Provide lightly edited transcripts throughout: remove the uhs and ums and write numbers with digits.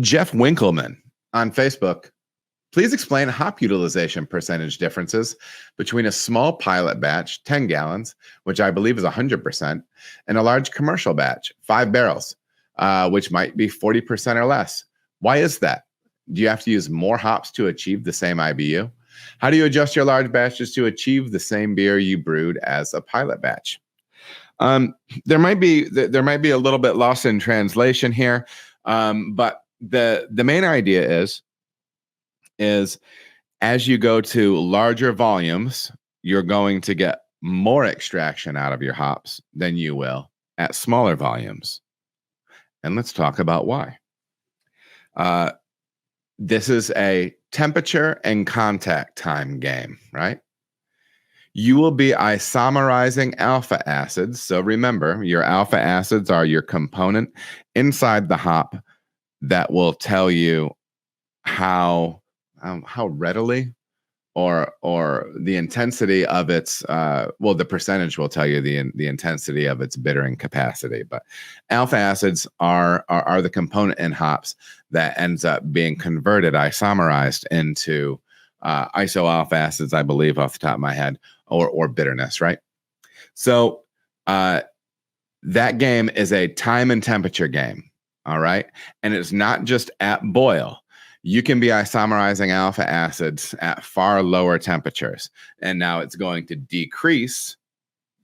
Jeff Winkleman on Facebook. Please explain hop utilization percentage differences between a small pilot batch, 10 gallons, which I believe is 100%, and a large commercial batch, 5 barrels, which might be 40% or less. Why is that? Do you have to use more hops to achieve the same IBU? How do you adjust your large batches to achieve the same beer you brewed as a pilot batch? There might be a little bit lost in translation here, but the main idea is as you go to larger volumes, you're going to get more extraction out of your hops than you will at smaller volumes. And let's talk about why. This is a temperature and contact time game, right? You will be isomerizing alpha acids. So remember, your alpha acids are your component inside the hop that will tell you how readily or the intensity of its the percentage will tell you the intensity of its bittering capacity. But alpha acids are the component in hops that ends up being converted, isomerized into isoalpha acids, I believe, off the top of my head, or bitterness, right? So that game is a time and temperature game, all right? And it's not just at boil. You can be isomerizing alpha acids at far lower temperatures. And now it's going to decrease.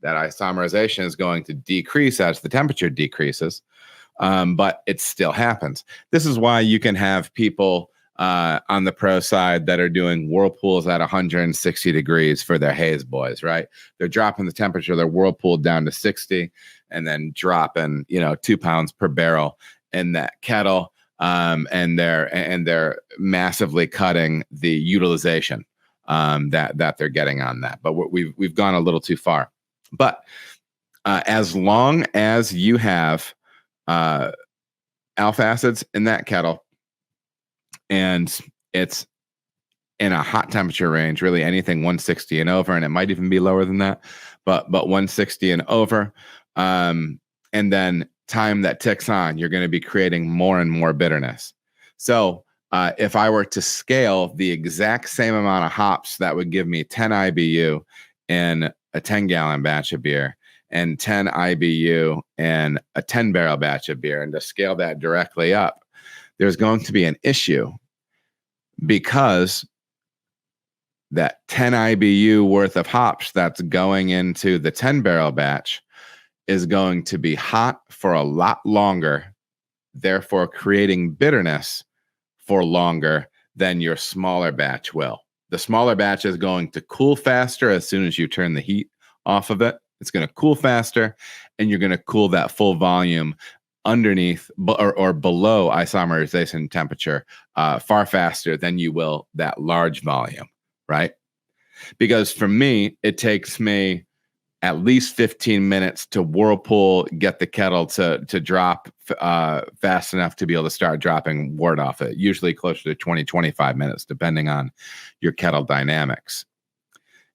That isomerization is going to decrease as the temperature decreases, but it still happens. This is why you can have people on the pro side that are doing whirlpools at 160 degrees for their haze boys, right? They're dropping the temperature of their whirlpool down to 60 and then dropping, 2 pounds per barrel in that kettle. And they're massively cutting the utilization that they're getting on that. But we've gone a little too far. But as long as you have alpha acids in that kettle, and it's in a hot temperature range, really anything 160 and over, and it might even be lower than that, but 160 and over, and then time that ticks on, you're going to be creating more and more bitterness. So if I were to scale the exact same amount of hops, that would give me 10 IBU in a 10-gallon batch of beer and 10 IBU in a 10-barrel batch of beer, and to scale that directly up, there's going to be an issue because that 10 IBU worth of hops that's going into the 10-barrel batch is going to be hot for a lot longer, therefore creating bitterness for longer than your smaller batch will. The smaller batch is going to cool faster as soon as you turn the heat off of it. It's going to cool faster, and you're going to cool that full volume underneath or below isomerization temperature far faster than you will that large volume, right? Because for me, it takes me at least 15 minutes to whirlpool, get the kettle to drop fast enough to be able to start dropping wort off it, usually closer to 20, 25 minutes, depending on your kettle dynamics.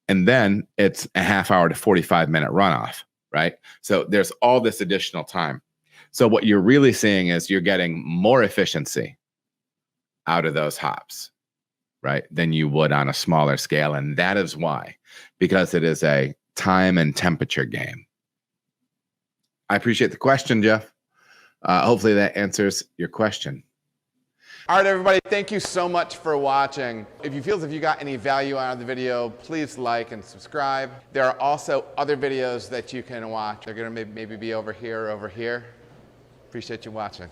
And then it's a half hour to 45-minute runoff, right? So there's all this additional time. So what you're really seeing is you're getting more efficiency out of those hops, right, than you would on a smaller scale. And that is why, because it is a time and temperature game. I appreciate the question, Jeff. Hopefully that answers your question. All right, everybody, thank you so much for watching. If you feel as if you got any value out of the video, please like and subscribe. There are also other videos that you can watch. They're going to maybe be over here or over here. Appreciate you watching.